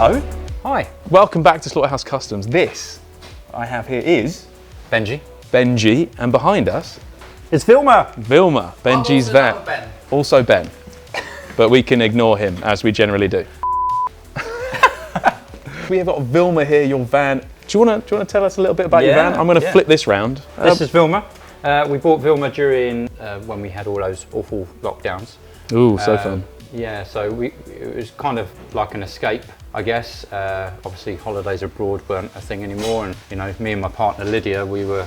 Hello. Hi. Welcome back to Slaughterhouse Customs. This I have here is Benji. Benji, and behind us It's Vilma. Vilma, Benji's van. Also Ben, but we can ignore him as we generally do. We have got Vilma here, your van. Do you want to tell us a little bit about your van? I'm going to flip this round. This is Vilma. We bought Vilma during when we had all those awful lockdowns. Ooh, so fun. Yeah, so it was kind of like an escape, I guess. Obviously, holidays abroad weren't a thing anymore, and you know, me and my partner Lydia, we were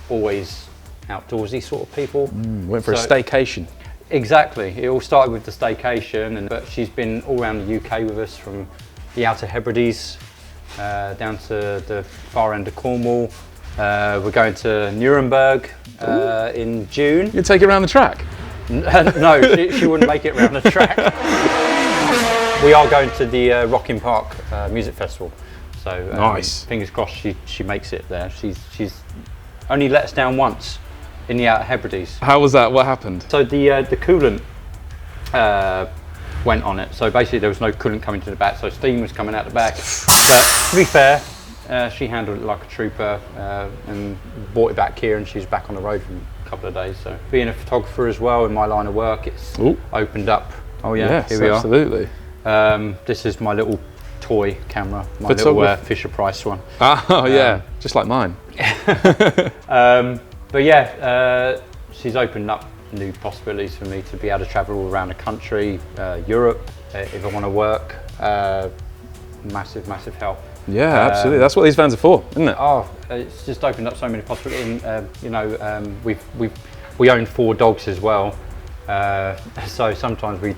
always outdoorsy sort of people. Went for a staycation. Exactly. It all started with the staycation, but she's been all around the UK with us, from the Outer Hebrides down to the far end of Cornwall. We're going to Nuremberg in June. You take it around the track? No, she wouldn't make it around the track. We are going to the Rocking Park Music Festival. So nice. Fingers crossed she makes it there. She's only let us down once in the Outer Hebrides. How was that? What happened? So the coolant went on it. So basically there was no coolant coming to the back, so steam was coming out the back. But to be fair, she handled it like a trooper and brought it back here, and she's back on the road for a couple of days. So being a photographer as well in my line of work, it's opened up. Oh yeah, yes, here we absolutely. are. This is my little toy camera, my little Fisher Price one. Oh yeah, just like mine. But yeah, she's opened up new possibilities for me to be able to travel around the country, Europe, if I want to work. Massive help. Yeah, absolutely. That's what these vans are for, isn't it? Oh, it's just opened up so many possibilities. You know, we own 4 dogs as well, so sometimes we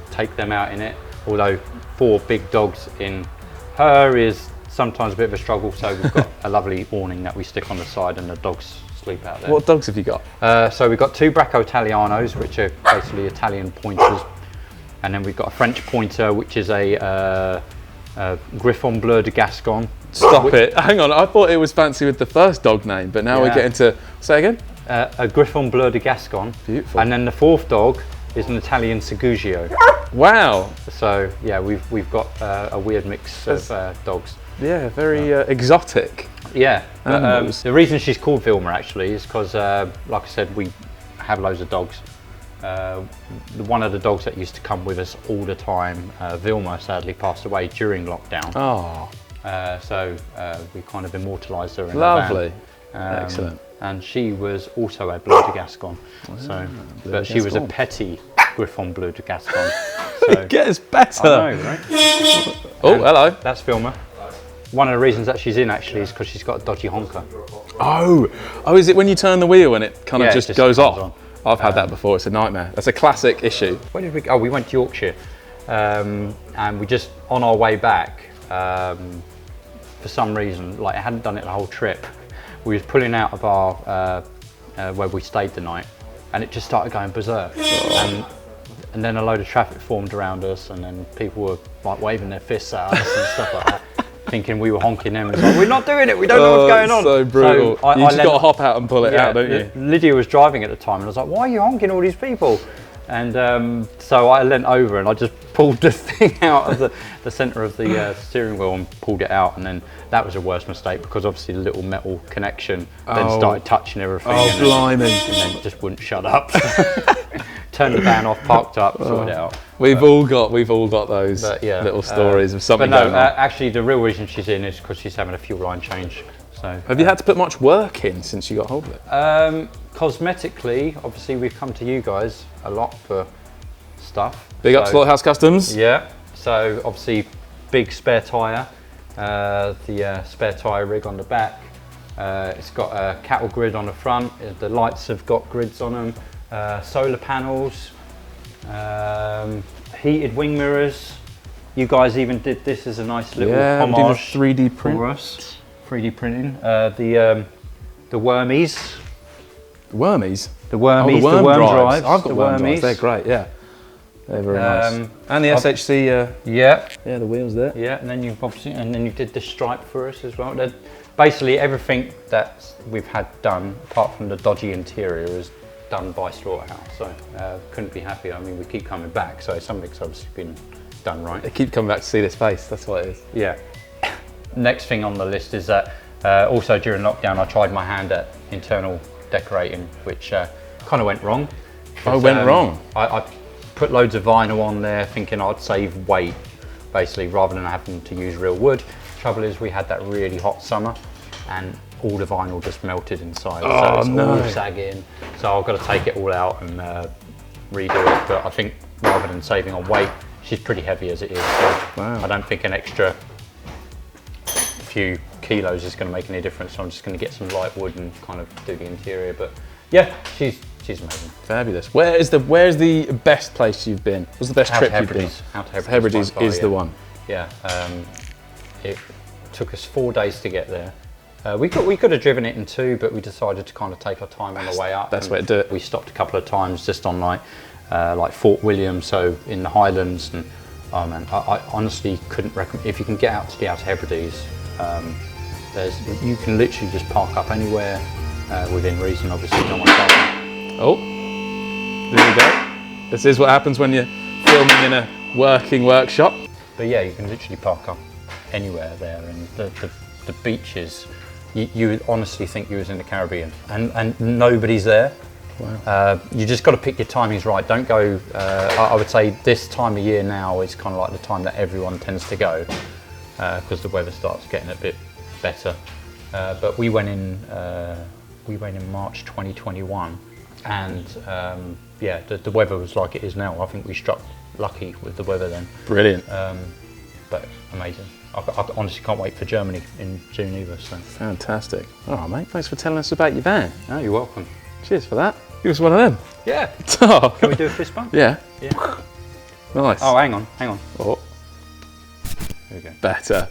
take them out in it. Although 4 big dogs in her is sometimes a bit of a struggle, so we've got a lovely awning that we stick on the side, and the dogs sleep out there. What dogs have you got? So we've got 2 Bracco Italianos, which are basically Italian pointers, and then we've got a French pointer, which is a Griffon Bleu de Gascon. Stop it! Hang on, I thought it was fancy with the first dog name, but now we're getting to. Say again. A Griffon Bleu de Gascon. Beautiful. And then the 4th dog is an Italian Segugio. Wow. So yeah, we've got a weird mix of dogs. Yeah, very exotic. Yeah, but, the reason she's called Vilma actually is because, like I said, we have loads of dogs. One of the dogs that used to come with us all the time, Vilma, sadly passed away during lockdown. Oh. So we kind of immortalised her in Lovely. the van. Excellent. And she was also a Bleu de Gascon. But she was a petty Griffon Bleu de Gascon. So, it gets better. I know, right? Oh, hello. That's Vilma. One of the reasons that she's in actually is because she's got a dodgy honker. Oh, is it when you turn the wheel and it kind of just goes off? On. I've had that before. It's a nightmare. That's a classic issue. Where did we go? Oh, we went to Yorkshire, and we just on our way back. For some reason, like I hadn't done it the whole trip. We was pulling out of our where we stayed the night, and it just started going berserk. And then a load of traffic formed around us, and then people were like waving their fists at us and stuff like that, thinking we were honking them. It's like, we're not doing it. We don't know what's going on. So brutal. So you just got to hop out and pull it out, don't you? Lydia was driving at the time, and I was like, "Why are you honking all these people?" And so I leant over and I just pulled the thing out of the centre of the steering wheel and pulled it out, and then that was a worse mistake because obviously the little metal connection then started touching everything. Oh, blimey. And then it just wouldn't shut up. Turned the van off, parked up, sorted it out. We've all got those little stories of something going on. Actually the real reason she's in is because she's having a fuel line change. So have you had to put much work in since you got hold of it? Cosmetically, obviously we've come to you guys a lot for stuff. Big up Slaughterhouse Customs. Yeah, so obviously big spare tyre, the spare tyre rig on the back. It's got a cattle grid on the front, the lights have got grids on them, solar panels, heated wing mirrors. You guys even did this as a nice little homage 3D print for us. 3D printing. The wormies. The wormies? The wormies, the worm drives. I've got the worm drives, wormies. they're great, yeah. They're very nice. And the SHC, yeah, the wheels there. Yeah, and then you did the stripe for us as well. Basically everything that we've had done, apart from the dodgy interior, is done by Slaughterhouse. So couldn't be happier. I mean, we keep coming back, so something's obviously been done right. They keep coming back to see this face, that's what it is. Yeah. Next thing on the list is that also during lockdown I tried my hand at internal decorating, which kind of went wrong. Oh, went wrong? I put loads of vinyl on there thinking I'd save weight, basically, rather than having to use real wood. Trouble is we had that really hot summer and all the vinyl just melted inside. So it's all sagging. So I've got to take it all out and redo it. But I think rather than saving on weight, she's pretty heavy as it is. So I don't think an extra few kilos is going to make any difference. So I'm just going to get some light wood and kind of do the interior. But yeah, she's amazing. Fabulous. Where's the best place you've been? What's the best trip you've been? Hebrides is the one. Yeah. It took us 4 days to get there. We could have driven it in 2, but we decided to kind of take our time on the way up. That's the way to do it. We stopped a couple of times just on like Fort William, so in the Highlands, and oh man, I honestly couldn't recommend. If you can get out to the Outer Hebrides, you can literally just park up anywhere within reason. Obviously, you don't want to park. Oh, there we go. This is what happens when you're filming in a working workshop. But yeah, you can literally park up anywhere there, and the beaches, you would honestly think you was in the Caribbean, and nobody's there. Wow. You just got to pick your timings right. Don't go, I would say this time of year now is kind of like the time that everyone tends to go, because the weather starts getting a bit better. But we went in March 2021, and yeah, the weather was like it is now. I think we struck lucky with the weather then. Brilliant. But amazing. I honestly can't wait for Germany in June either. So. Fantastic. All right, mate. Thanks for telling us about your van. Oh, you're welcome. Cheers for that. Give us one of them. Yeah. Can we do a fist bump? Yeah. Yeah. Nice. Oh, hang on. Oh. There we go. Better.